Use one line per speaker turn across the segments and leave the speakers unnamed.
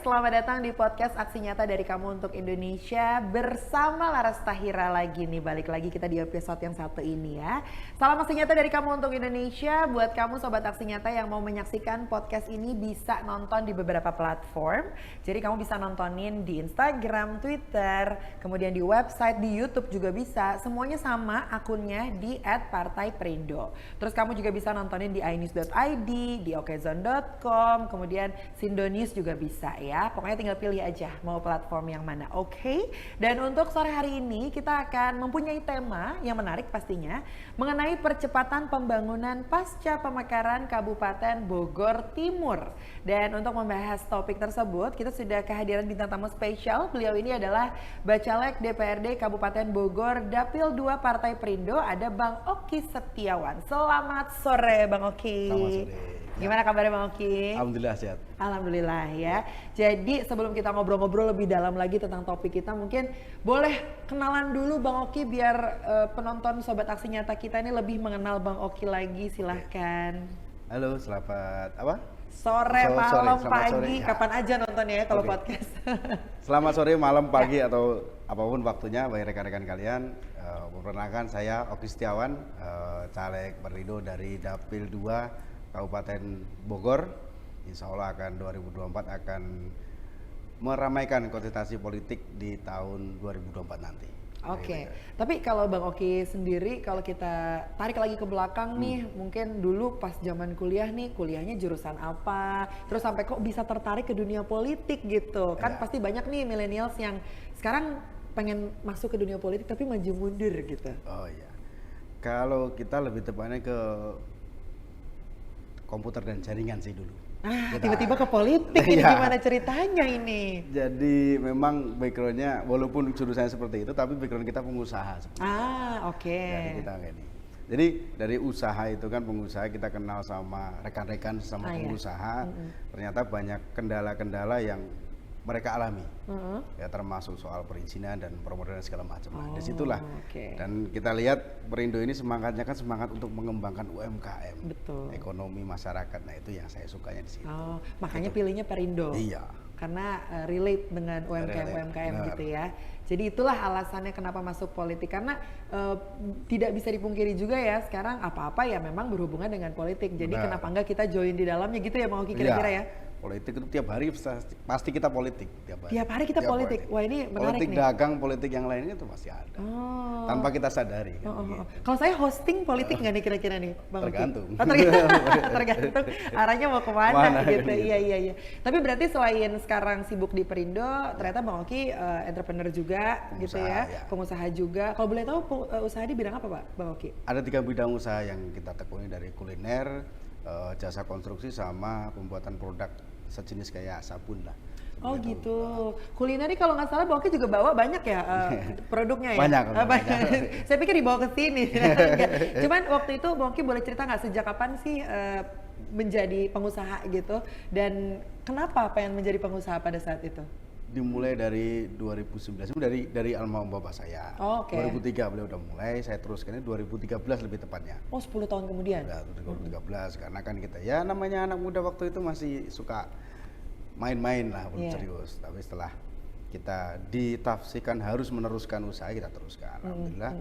selamat datang di podcast Aksi Nyata dari Kamu Untuk Indonesia bersama Laras Tahira lagi nih, balik lagi kita di episode yang satu ini ya. Salam Aksi Nyata dari Kamu Untuk Indonesia, buat kamu Sobat Aksi Nyata yang mau menyaksikan podcast ini bisa nonton di beberapa platform. Jadi kamu bisa nontonin di Instagram, Twitter, kemudian di website, di YouTube juga bisa. Semuanya sama akunnya di @partaiperindo. Terus kamu juga bisa nontonin di inews.id, di okezone.com, kemudian Sindonews juga bisa ya. Pokoknya tinggal pilih aja mau platform yang mana, oke? Dan untuk sore hari ini kita akan mempunyai tema yang menarik pastinya mengenai percepatan pembangunan pasca pemekaran Kabupaten Bogor Timur. Dan untuk membahas topik tersebut kita sudah kehadiran bintang tamu spesial. Beliau ini adalah Bacalek DPRD Kabupaten Bogor Dapil 2 Partai Perindo, ada Bang Oki Setiawan. Selamat sore Bang Oki.
Selamat sore.
Gimana kabarnya Bang Oki?
Alhamdulillah sehat.
Alhamdulillah ya. Jadi sebelum kita ngobrol-ngobrol lebih dalam lagi tentang topik kita, mungkin boleh kenalan dulu Bang Oki biar penonton Sobat Aksi Nyata kita ini lebih mengenal Bang Oki lagi. Silahkan.
Halo, selamat apa?
Sore, malam, pagi,
sore.
kapan aja nontonnya ya kalau
Oke.
podcast.
Selamat sore, malam, pagi atau apapun waktunya bagi rekan-rekan kalian. Perkenalkan saya Oki Setiawan, caleg Perindo dari Dapil 2 Kabupaten Bogor. Insya Allah akan 2024 akan meramaikan kontestasi politik di tahun 2024 nanti.
Oke, tapi kalau Bang Oki sendiri, kalau kita tarik lagi ke belakang nih, mungkin dulu pas zaman kuliah nih, kuliahnya jurusan apa, terus sampai kok bisa tertarik ke dunia politik gitu, kan pasti banyak nih millennials yang sekarang pengen masuk ke dunia politik tapi maju mundur gitu.
Oh iya, kalau kita lebih tepatnya ke komputer dan jaringan sih dulu.
Tiba-tiba ke politik, ini gimana ceritanya ini?
Jadi memang backgroundnya walaupun jurusannya seperti itu, tapi background kita pengusaha sebenarnya.
Oke.
Dari kita ini. Jadi dari usaha itu kan pengusaha, kita kenal sama rekan-rekan sama pengusaha. Ternyata banyak kendala-kendala yang mereka alami. Ya termasuk soal perizinan dan permodalan segala macam. Disitulah. Dan kita lihat Perindo ini semangatnya kan semangat untuk mengembangkan UMKM.
Betul.
Ekonomi masyarakat. Nah itu yang saya sukanya di situ.
Makanya pilihnya Perindo.
Iya.
Karena relate dengan UMKM gitu ya. Jadi itulah alasannya kenapa masuk politik, karena tidak bisa dipungkiri juga ya sekarang apa-apa ya memang berhubungan dengan politik. Jadi kenapa enggak kita join di dalamnya gitu ya Bang Oki kira-kira ya?
Politik itu tiap hari pasti kita politik
Tiap hari kita politik. Wah ini menarik
politik
nih.
Dagang, politik yang lainnya itu masih ada. Tanpa kita sadari.
Kalau saya hosting politik nggak nih kira-kira nih Bang Oki?
Tergantung.
Tergantung arahnya mau kemana gitu. Iya. Tapi berarti selain sekarang sibuk di Perindo, ternyata Bang Oki entrepreneur juga
pengusaha,
gitu ya, pengusaha juga. Kalau boleh tahu usaha di bidang apa Pak Bang Oki?
Ada 3 bidang usaha yang kita tekuni, dari kuliner, jasa konstruksi, sama pembuatan produk sejenis kayak sabun lah.
Oh gitu. Kuliner kalau nggak salah Bang Oki juga bawa banyak ya produknya ya?
Banyak.
Saya pikir dibawa ke sini. Cuman waktu itu Bang Oki boleh cerita nggak sejak kapan sih menjadi pengusaha gitu? Dan kenapa pengen menjadi pengusaha pada saat itu?
Dimulai dari 2019, dari almarhum bapak saya. 2003 beliau udah mulai, saya teruskan ini 2013 lebih tepatnya.
10 tahun kemudian?
Udah 2013, karena kan kita ya namanya anak muda waktu itu masih suka main-main lah, belum serius. Tapi setelah kita ditafsirkan harus meneruskan usaha, kita teruskan. Alhamdulillah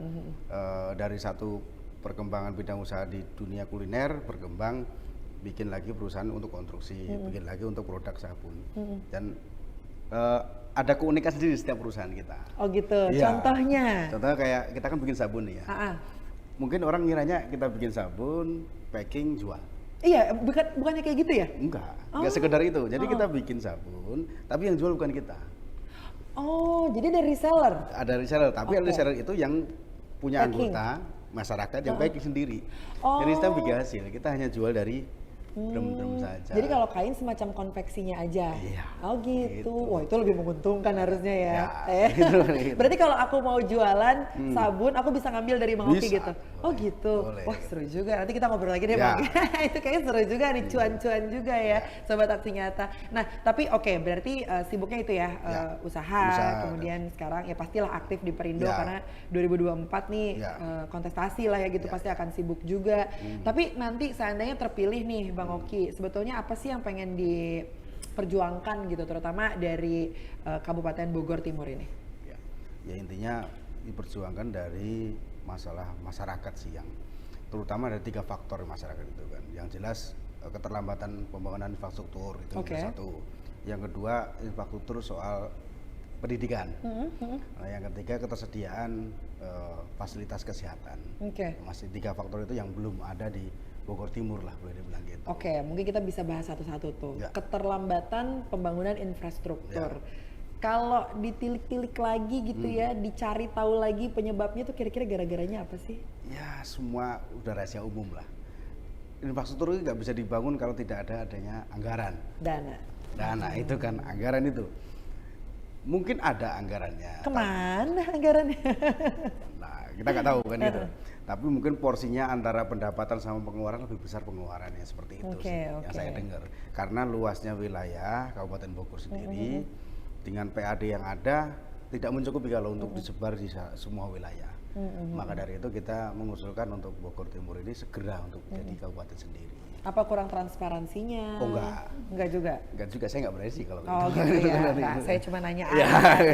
dari satu perkembangan bidang usaha di dunia kuliner berkembang, bikin lagi perusahaan untuk konstruksi, bikin lagi untuk produk sabun. Dan ada keunikan sendiri di setiap perusahaan kita.
Oh gitu, contohnya?
Contohnya kayak kita kan bikin sabun nih ya. Mungkin orang ngiranya kita bikin sabun, packing, jual.
Iya, bukannya kayak gitu ya?
Enggak sekedar itu. Jadi kita bikin sabun, tapi yang jual bukan kita.
Oh, jadi ada reseller? Ada
reseller, tapi reseller itu yang punya anggota masyarakat yang packing sendiri. Jadi kita bikin hasil, kita hanya jual dari drum saja.
Jadi kalau kain semacam konveksinya aja.
Iya.
Oh gitu. Wah itu lebih menguntungkan harusnya ya.
Gitu.
Berarti kalau aku mau jualan sabun, aku bisa ngambil dari Bang Oki gitu.
Boleh,
oh gitu.
Boleh.
Wah seru juga. Nanti kita ngobrol lagi deh Bang. Itu kayaknya seru juga nih, cuan-cuan juga ya, Sobat Aksi Nyata. Nah tapi oke, berarti sibuknya itu ya, usaha. Kemudian sekarang ya pastilah aktif di Perindo karena 2024 nih kontestasi lah ya gitu, pasti akan sibuk juga. Tapi nanti seandainya terpilih nih Bang Oki, sebetulnya apa sih yang pengen perjuangkan gitu, terutama dari Kabupaten Bogor Timur ini?
Ya intinya diperjuangkan dari masalah masyarakat sih, yang terutama ada 3 faktor masyarakat itu kan. Yang jelas keterlambatan pembangunan infrastruktur itu yang satu. Yang kedua infrastruktur soal pendidikan. Nah, yang ketiga ketersediaan fasilitas kesehatan. Masih 3 faktor itu yang belum ada di Bogor Timur lah, boleh dibilang gitu.
Mungkin kita bisa bahas satu-satu tuh. Keterlambatan pembangunan infrastruktur. Kalau ditilik-tilik lagi gitu ya, dicari tahu lagi penyebabnya tuh kira-kira gara-garanya apa sih?
Ya semua udah rahasia umum lah. Infrastruktur itu nggak bisa dibangun kalau tidak adanya anggaran. Dana itu kan anggaran itu. Mungkin ada anggarannya. Kemana
anggarannya?
Nah kita nggak tahu kan gitu. Tapi mungkin porsinya antara pendapatan sama pengeluaran lebih besar pengeluarannya, seperti itu sih yang saya dengar. Karena luasnya wilayah Kabupaten Bogor sendiri dengan PAD yang ada tidak mencukupi kalau untuk disebar di semua wilayah. Maka dari itu kita mengusulkan untuk Bogor Timur ini segera untuk jadi kabupaten sendiri.
Apa kurang transparansinya? Enggak juga.
Saya nggak berani sih kalau
gitu ya. Nah, saya cuma nanya aja,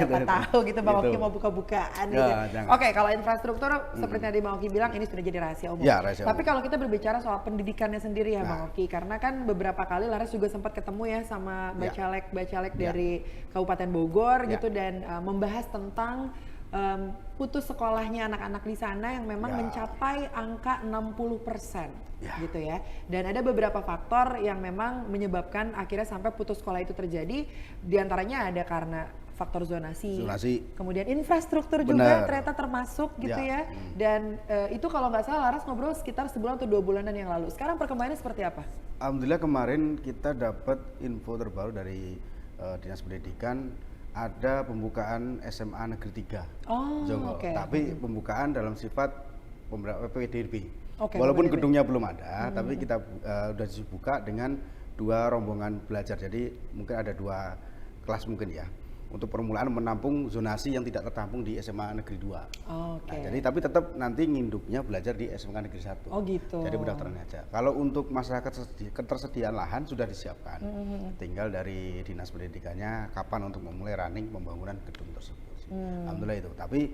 siapa tahu gitu Bang Oki mau buka-bukaan gitu. Oke, kalau infrastruktur seperti tadi Bang Oki bilang ini sudah jadi rahasia umum. Tapi kalau kita berbicara soal pendidikannya sendiri ya Bang Oki, karena kan beberapa kali Laras juga sempat ketemu ya sama bacalek dari Kabupaten Bogor gitu, dan membahas tentang putus sekolahnya anak-anak di sana yang memang mencapai angka 60% gitu ya. Dan ada beberapa faktor yang memang menyebabkan akhirnya sampai putus sekolah itu terjadi. Di antaranya ada karena faktor zonasi. Kemudian infrastruktur juga ternyata termasuk gitu ya. Dan itu kalau nggak salah Laras ngobrol sekitar sebulan atau 2 bulanan yang lalu. Sekarang perkembangannya seperti apa?
Alhamdulillah kemarin kita dapat info terbaru dari Dinas Pendidikan, ada pembukaan SMA Negeri 3 Jonggol. Tapi pembukaan dalam sifat PDB. Walaupun gedungnya belum ada, tapi kita sudah dibuka dengan 2 rombongan belajar. Jadi mungkin ada 2 kelas mungkin ya, untuk permulaan menampung zonasi yang tidak tertampung di SMA Negeri 2. Nah, jadi tapi tetap nanti nginduknya belajar di SMK Negeri 1.
Gitu.
Jadi pendaftarannya aja. Kalau untuk masyarakat ketersediaan lahan sudah disiapkan. Tinggal dari Dinas Pendidikannya kapan untuk memulai running pembangunan gedung tersebut. Alhamdulillah itu. Tapi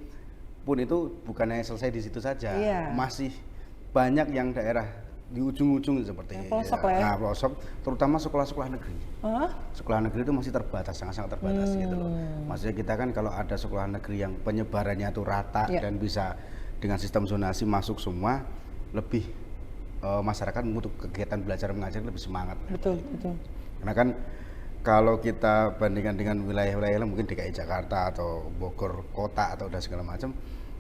pun itu bukannya selesai di situ saja. Masih banyak yang daerah di ujung-ujung seperti
pelosok lah ya.
Pelosok, terutama sekolah-sekolah negeri. Sekolah negeri itu masih terbatas, sangat-sangat terbatas gitu loh. Maksudnya kita kan kalau ada sekolah negeri yang penyebarannya itu rata dan bisa dengan sistem zonasi masuk semua, lebih masyarakat untuk kegiatan belajar mengajar lebih semangat. Betul. Karena kan kalau kita bandingkan dengan wilayah-wilayah lain, mungkin DKI Jakarta atau Bogor kota atau udah segala macam,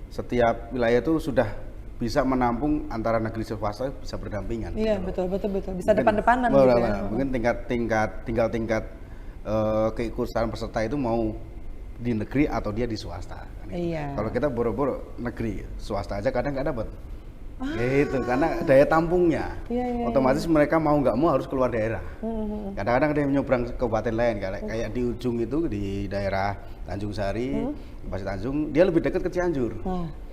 setiap wilayah itu sudah bisa menampung antara negeri swasta, bisa berdampingan.
Betul. Bisa depan-depanan gitu ya.
Mungkin tingkat keikutsertaan peserta itu mau di negeri atau dia di swasta. Kalau kita boro-boro negeri, swasta aja kadang nggak dapat. Gitu, karena daya tampungnya. Otomatis mereka mau nggak mau harus keluar daerah. Kadang-kadang ada yang menyeberang ke kabupaten lain, kayak di ujung itu di daerah Tanjung Sari, Pasir Tanjung, dia lebih dekat ke Cianjur.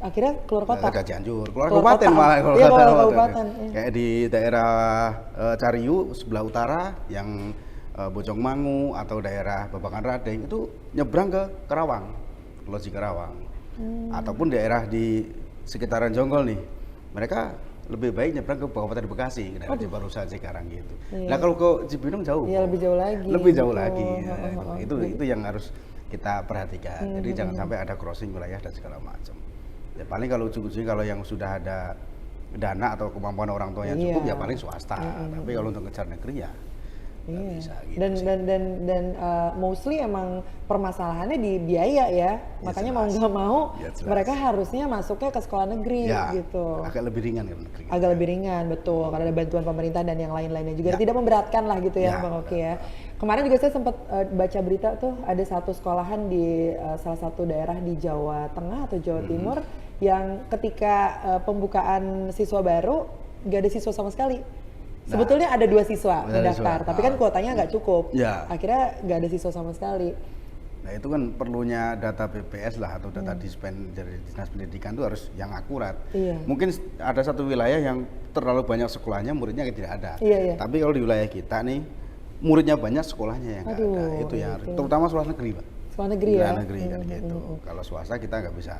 Akhirnya keluar kota.
Ke Cianjur, keluar kabupaten malah.
Kabupaten.
Kayak di daerah Cariu sebelah utara yang Bojongmangu atau daerah Babakan Radeng itu nyebrang ke Karawang, Loji Karawang. Ataupun daerah di sekitaran Jonggol nih, mereka lebih baik nyebrang ke Kabupaten Bekasi, ke daerah Cibarusah, Cikarang gitu. Nah kalau ke Cibinong jauh.
Lebih jauh lagi.
Lebih jauh lagi. Itu yang harus kita perhatikan. Jadi jangan sampai ada crossing wilayah dan segala macam. Ya paling kalau ujung-ujungnya kalau yang sudah ada dana atau kemampuan orang tua yang cukup ya paling swasta. Tapi kalau untuk ngejar negeri ya bisa gitu.
Dan mostly emang permasalahannya di biaya ya. Makanya mau nggak mau mereka harusnya masuknya ke sekolah negeri gitu.
Agak lebih ringan kalau negeri.
Agak lebih ringan, betul. Karena ada bantuan pemerintah dan yang lain-lainnya juga. Tidak memberatkan lah gitu ya Bang Oki ya. Kemarin juga saya sempat baca berita tuh ada satu sekolahan di salah satu daerah di Jawa Tengah atau Jawa Timur yang ketika pembukaan siswa baru nggak ada siswa sama sekali. Sebetulnya ada 2 siswa mendaftar, tapi kan kuotanya nggak cukup. Akhirnya nggak ada siswa sama sekali.
Nah itu kan perlunya data BPS lah atau data dispen dari Dinas Pendidikan itu harus yang akurat. Mungkin ada satu wilayah yang terlalu banyak sekolahnya, muridnya tidak ada. Tapi kalau di wilayah kita nih muridnya banyak, sekolahnya yang nggak ada.
Aduh,
Itu yang
itu.
terutama sekolah negeri, Pak.
Sekolah negeri ya?
Sekolah negeri kan gitu. Kalau swasta kita nggak bisa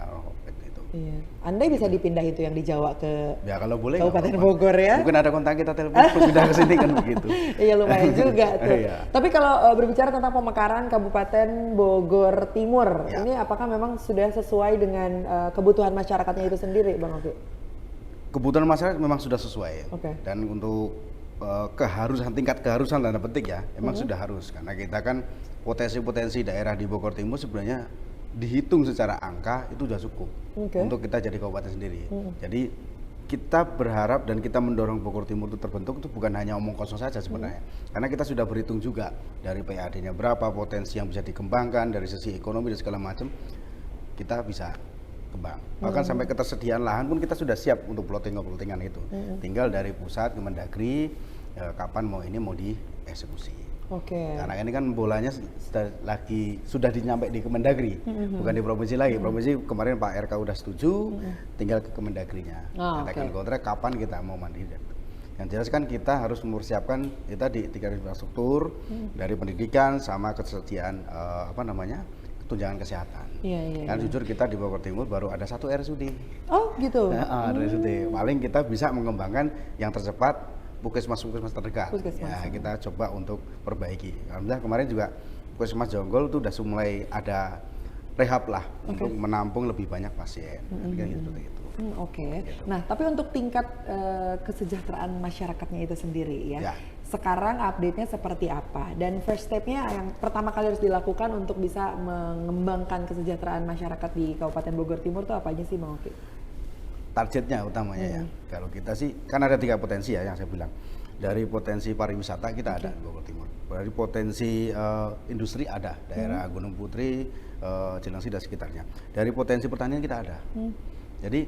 gitu.
Iya. Andai bisa dipindah itu yang di Jawa ke
Ya kalau boleh. nggak
Kabupaten
apa-apa.
Bogor ya?
Mungkin ada kontak kita telepon pindah ke sini kan begitu.
Iya lumayan juga tuh.
Iya.
Tapi kalau berbicara tentang pemekaran Kabupaten Bogor Timur,
Ya.
ini apakah memang sudah sesuai dengan kebutuhan masyarakatnya itu sendiri, Bang Oki?
Kebutuhan masyarakat memang sudah sesuai.
Oke.
Dan untuk tingkat keharusan tanda petik ya, memang sudah harus karena kita kan potensi-potensi daerah di Bogor Timur sebenarnya dihitung secara angka itu sudah cukup untuk kita jadi kabupaten sendiri. Jadi kita berharap dan kita mendorong Bogor Timur itu terbentuk itu bukan hanya omong kosong saja sebenarnya, karena kita sudah berhitung juga dari PAD-nya berapa, potensi yang bisa dikembangkan dari sisi ekonomi dan segala macam, kita bisa kembang. Bahkan sampai ketersediaan lahan pun kita sudah siap untuk plottingan itu. Tinggal dari pusat Kemendagri kapan mau dieksekusi. Karena ini kan bolanya sudah dinyampe di Kemendagri, bukan di provinsi lagi. Provinsi kemarin Pak RK udah setuju, tinggal ke Kemendagrinya. Katakan kontrak kapan kita mau mandiri. Yang jelas kan kita harus mempersiapkan kita di tiga infrastruktur dari pendidikan sama ketersediaan tunjangan kesehatan. Kan jujur kita di Bogor Timur baru ada 1 RSUD.
Oh gitu.
Ada RSUD. Paling kita bisa mengembangkan yang tercepat puskesmas terdekat. Ya, kita coba untuk perbaiki. Alhamdulillah kemarin juga puskesmas Jonggol itu udah mulai ada rehab lah untuk menampung lebih banyak pasien. Seperti itu.
Gitu. Nah, tapi untuk tingkat kesejahteraan masyarakatnya itu sendiri ya. Sekarang update-nya seperti apa? Dan first step-nya yang pertama kali harus dilakukan untuk bisa mengembangkan kesejahteraan masyarakat di Kabupaten Bogor Timur itu apa aja sih, Bang Oki?
Targetnya utamanya ya. Kalau kita sih kan ada 3 potensi ya yang saya bilang. Dari potensi pariwisata kita ada di Bogor Timur. Dari potensi industri ada, daerah Gunung Putri, Cilengsi dan sekitarnya. Dari potensi pertanian kita ada. Jadi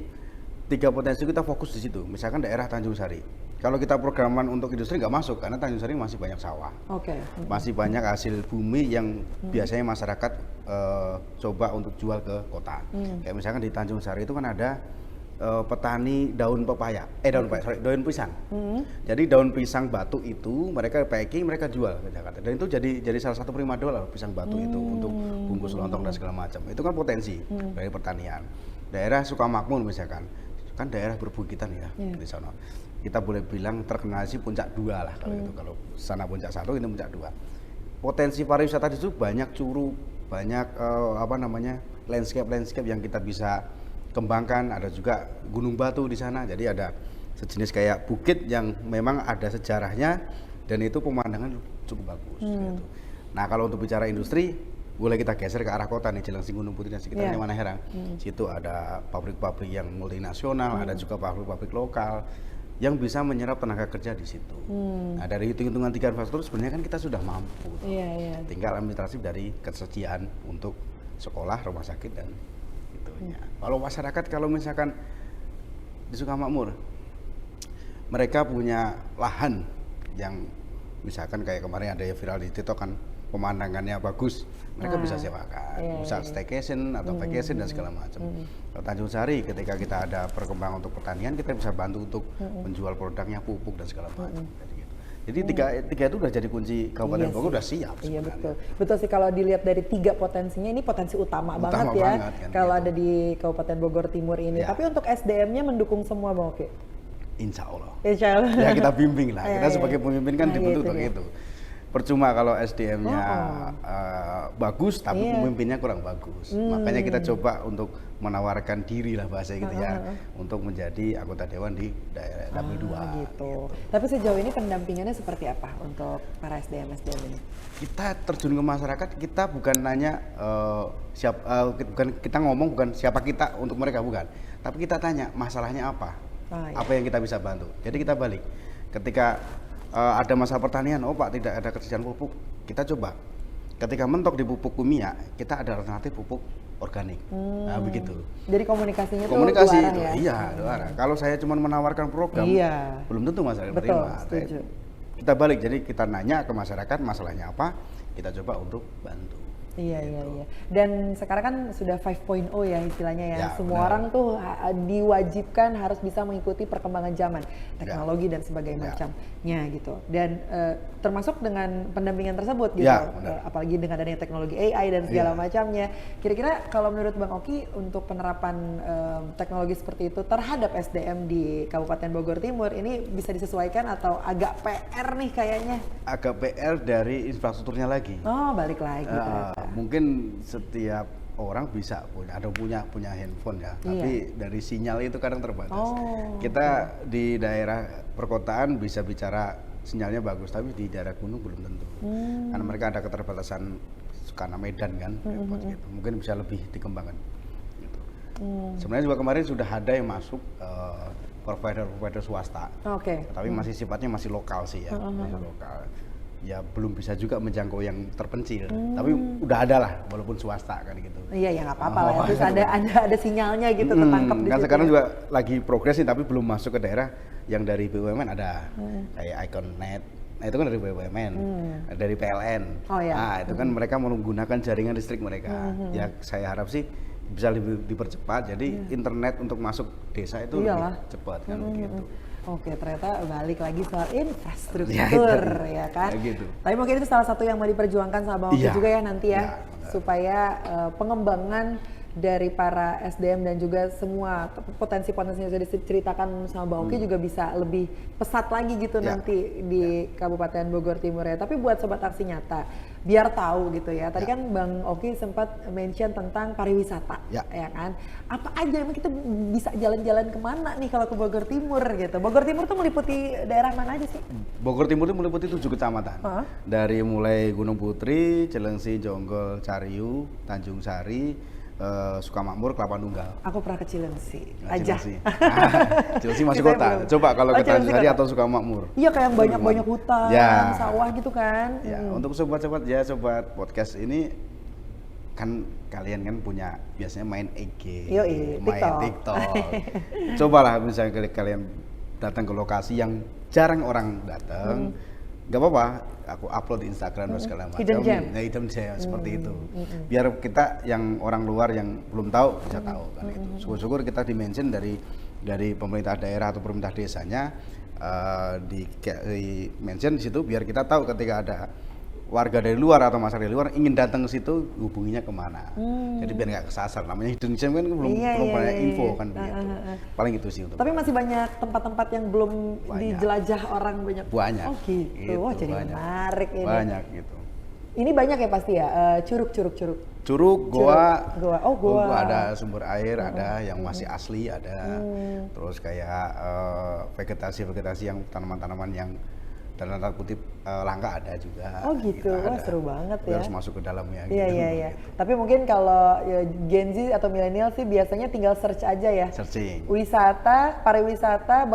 3 potensi kita fokus di situ. Misalkan daerah Tanjung Sari. Kalau kita programan untuk industri nggak masuk karena Tanjung Sari masih banyak sawah, masih banyak hasil bumi yang biasanya masyarakat coba untuk jual ke kota. Kayak misalkan di Tanjung Sari itu kan ada petani daun pepaya, daun pisang. Jadi daun pisang batu itu mereka packing, mereka jual ke Jakarta. Dan itu jadi salah satu prima dona pisang batu itu untuk bungkus lontong dan segala macam. Itu kan potensi dari pertanian. Daerah Sukamakmur misalkan, kan daerah berbukitan ya di sana. Kita boleh bilang terkenal sih puncak 2 lah kalau itu. Kalau sana puncak 1 ini puncak 2. Potensi pariwisata di situ banyak curug, banyak landscape yang kita bisa kembangkan. Ada juga gunung batu di sana. Jadi ada sejenis kayak bukit yang memang ada sejarahnya dan itu pemandangan cukup bagus gitu. Nah, kalau untuk bicara industri boleh kita geser ke arah kota nih, Cilengsi, Gunung Putri dan sekitarnya Mana Herang. Situ ada pabrik-pabrik yang multinasional, ada juga pabrik-pabrik lokal yang bisa menyerap tenaga kerja di situ. Nah, dari hitung-hitungan 3 infrastruktur sebenarnya kan kita sudah mampu. Tinggal administratif dari ketersediaan untuk sekolah, rumah sakit dan itunya. Kalau masyarakat kalau misalkan di Sukamakmur mereka punya lahan yang misalkan kayak kemarin ada yang viral di TikTok kan pemandangannya bagus, mereka bisa sewakan, bisa staycation atau vacation dan segala macam. Kalau Tanjung Sari ketika kita ada perkembangan untuk pertanian, kita bisa bantu untuk menjual produknya, pupuk dan segala macam. Jadi tiga itu udah jadi kunci Kabupaten Bogor udah siap.
Iya betul sih kalau dilihat dari 3 potensinya ini potensi utama banget ya kan, kalau ada di Kabupaten Bogor Timur ini. Tapi untuk SDM-nya mendukung semua, Bang Oki?
Insya Allah.
Ya
kita bimbing lah. Kita sebagai pemimpin kan dibentuk untuk itu. Percuma kalau SDM-nya bagus tapi pemimpinnya kurang bagus. Makanya kita coba untuk menawarkan diri lah bahasa gitu ya untuk menjadi anggota dewan di daerah Dapil 2
gitu. Tapi sejauh ini pendampingannya seperti apa untuk para SDM ini?
Kita terjun ke masyarakat, kita bukan nanya bukan kita ngomong bukan siapa kita untuk mereka, bukan. Tapi kita tanya masalahnya apa? Apa yang kita bisa bantu. Jadi kita balik. Ketika ada masalah pertanian, Pak tidak ada ketersediaan pupuk, kita coba. Ketika mentok di pupuk kimia, kita ada alternatif pupuk organik. Nah begitu.
Jadi komunikasinya
itu dua arah ya? Iya, dua arah. Kalau saya cuma menawarkan program, belum tentu masyarakat terima.
Setuju.
Kita balik, jadi kita nanya ke masyarakat masalahnya apa, kita coba untuk bantu.
Iya,
gitu.
iya, iya. Dan sekarang kan sudah 5.0 ya istilahnya ya.
Ya,
Semua
benar.
orang tuh diwajibkan harus bisa mengikuti perkembangan zaman, teknologi dan sebagainya
Ya.
macamnya gitu. Dan termasuk dengan pendampingan tersebut gitu.
Ya, benar.
Apalagi dengan adanya teknologi AI dan segala
Iya.
macamnya. Kira-kira kalau menurut Bang Oki untuk penerapan teknologi seperti itu terhadap SDM di Kabupaten Bogor Timur ini bisa disesuaikan atau agak PR nih kayaknya?
Agak PR dari infrastrukturnya lagi.
Oh, balik lagi ternyata.
Mungkin setiap orang bisa punya handphone ya, tapi dari sinyal itu kadang terbatas.
Oh,
Kita di daerah perkotaan bisa bicara sinyalnya bagus, tapi di daerah gunung belum tentu. Karena mereka ada keterbatasan karena medan kan, gitu. Mungkin bisa lebih dikembangkan. Gitu. Sebenarnya juga kemarin sudah ada yang masuk provider swasta, tapi masih sifatnya masih lokal sih ya, masih lokal. Ya belum bisa juga menjangkau yang terpencil, tapi udah ada lah walaupun swasta kan gitu.
Iya ya nggak apa-apa lah, terus ada sinyalnya gitu tertangkap di
Kan
situ.
sekarang juga lagi progres nih, tapi belum masuk ke daerah yang dari BUMN ada, kayak Iconnet. Nah itu kan dari BUMN, dari PLN.
Oh, ya.
Nah itu kan mereka menggunakan jaringan listrik mereka. Ya saya harap sih bisa lebih dipercepat, jadi internet untuk masuk desa itu lebih cepat kan begitu.
Oke, ternyata balik lagi soal infrastruktur ya kan.
Ya gitu.
Tapi mungkin itu salah satu yang mau diperjuangkan sama Bang Oki juga ya nanti ya, supaya pengembangan dari para SDM dan juga semua potensi-potensi yang sudah diceritakan sama Bang Oki juga bisa lebih pesat lagi gitu nanti di Kabupaten Bogor Timur ya. Tapi buat Sobat Aksi Nyata, biar tahu gitu ya. Tadi kan Bang Oki sempat mention tentang pariwisata, ya kan. Apa aja emang kita bisa jalan-jalan kemana nih kalau ke Bogor Timur gitu? Bogor Timur tuh meliputi daerah mana aja sih?
Bogor Timur itu meliputi 7 kecamatan. Dari mulai Gunung Putri, Cilengsi, Jonggol, Cariu, Tanjung Sari, Sukamakmur, Kelapa Nunggal.
Aku pernah ke Cilengsi
aja. Cilengsi masih kota. Coba kalau ke Tanjung Sari atau Sukamakmur.
Iya kayak yang banyak hutan, sawah gitu kan.
Ya, untuk sobat-sobat ya, sobat podcast ini kan kalian kan punya biasanya main IG, main TikTok. Cobalah misalnya kalian datang ke lokasi yang jarang orang datang. Gak apa-apa, aku upload di Instagram dan segala macam. Hidden gem seperti itu. Biar kita yang orang luar yang belum tahu bisa tahu kan itu. Syukur-syukur kita dimention dari pemerintah daerah atau pemerintah desanya di mention di situ biar kita tahu ketika ada warga dari luar atau masyarakat dari luar ingin datang ke situ hubunginya kemana. Jadi biar nggak kesasar. Namanya hidden gem kan belum banyak info kan begitu. Paling itu sih untuk.
Tapi masih banyak tempat-tempat yang belum dijelajah orang banyak.
Banyak.
Oh gitu. Wah jadi menarik ini.
Banyak gitu.
Ini banyak ya pasti ya. Curug,
goa.
Oh goa.
Ada sumber air, ada yang masih asli ada. Terus kayak vegetasi yang tanaman-tanaman yang dalam tanda kutip langka ada juga.
Oh gitu, wah seru banget ya.
Harus masuk ke dalamnya.
Iya. Tapi mungkin kalau Gen Z atau milenial sih biasanya tinggal search aja ya.
Searching.
Pariwisata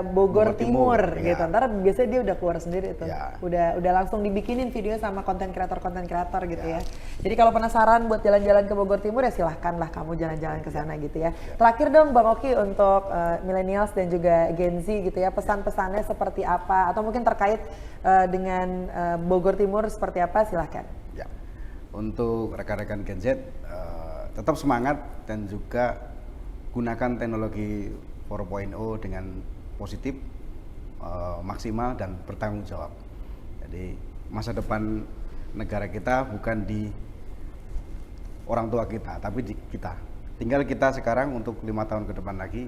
Bogor Timur gitu. Ntar biasanya dia udah keluar sendiri itu. Udah langsung dibikinin video sama konten kreator gitu ya. Jadi kalau penasaran buat jalan-jalan ke Bogor Timur ya silahkan lah kamu jalan-jalan ke sana gitu ya. Terakhir dong Bang Oki untuk millennials dan juga Gen Z gitu ya, pesan-pesannya seperti apa atau mungkin terkait dengan Bogor Timur seperti apa, silahkan.
Ya, untuk rekan-rekan Gen Z tetap semangat dan juga gunakan teknologi 4.0 dengan positif, maksimal dan bertanggung jawab. Jadi masa depan negara kita bukan di orang tua kita, tapi di kita. Tinggal kita sekarang untuk 5 tahun ke depan lagi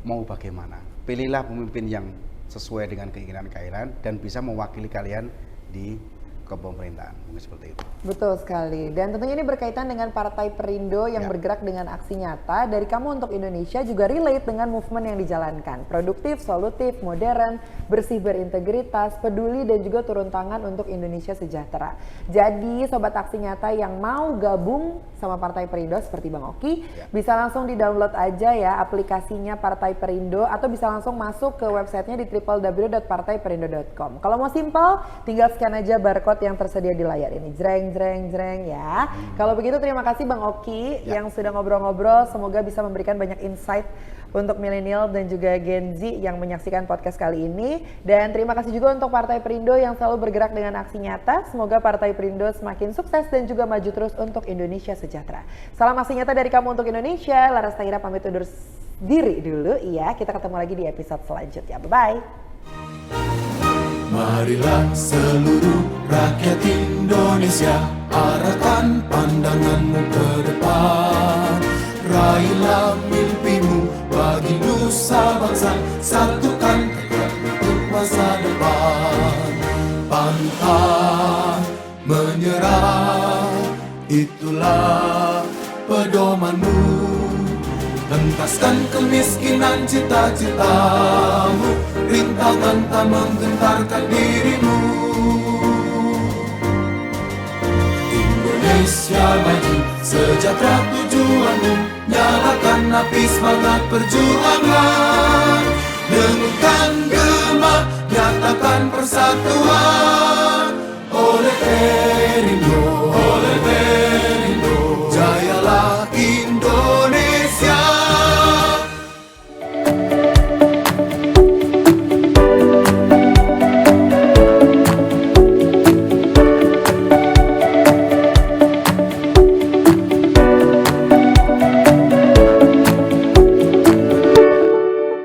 mau bagaimana. Pilihlah pemimpin yang sesuai dengan keinginan kalian dan bisa mewakili kalian di kepemerintahan, mungkin seperti itu.
Betul sekali, dan tentunya ini berkaitan dengan Partai Perindo yang bergerak dengan aksi nyata dari Kamu Untuk Indonesia, juga relate dengan movement yang dijalankan, produktif, solutif, modern, bersih berintegritas, peduli dan juga turun tangan untuk Indonesia sejahtera. Jadi Sobat Aksi Nyata yang mau gabung sama Partai Perindo seperti Bang Oki, bisa langsung di-download aja ya aplikasinya Partai Perindo, atau bisa langsung masuk ke websitenya di www.partaiperindo.com. Kalau mau simpel, tinggal scan aja barcode remote yang tersedia di layar ini. Jreng, jreng, jreng ya. Kalau begitu terima kasih Bang Oki yang sudah ngobrol-ngobrol. Semoga bisa memberikan banyak insight untuk milenial dan juga Gen Z yang menyaksikan podcast kali ini. Dan terima kasih juga untuk Partai Perindo yang selalu bergerak dengan aksi nyata. Semoga Partai Perindo semakin sukses dan juga maju terus untuk Indonesia sejahtera. Salam aksi nyata dari kamu untuk Indonesia. Laras Tahira pamit undur diri dulu. Iya, kita ketemu lagi di episode selanjutnya. Bye-bye.
Marilah seluruh rakyat Indonesia, arahkan pandanganmu ke depan. Raihlah mimpimu bagi nusa bangsa, satukan tekad untuk masa depan. Pantang menyerah, itulah pedomanmu. Hentaskan kemiskinan cita-citamu, rintangan tak menggentarkan dirimu. Indonesia maju, sejahtera tujuanmu, nyalakan api semangat perjuangan. Dengungkan gema, nyatakan persatuan oleh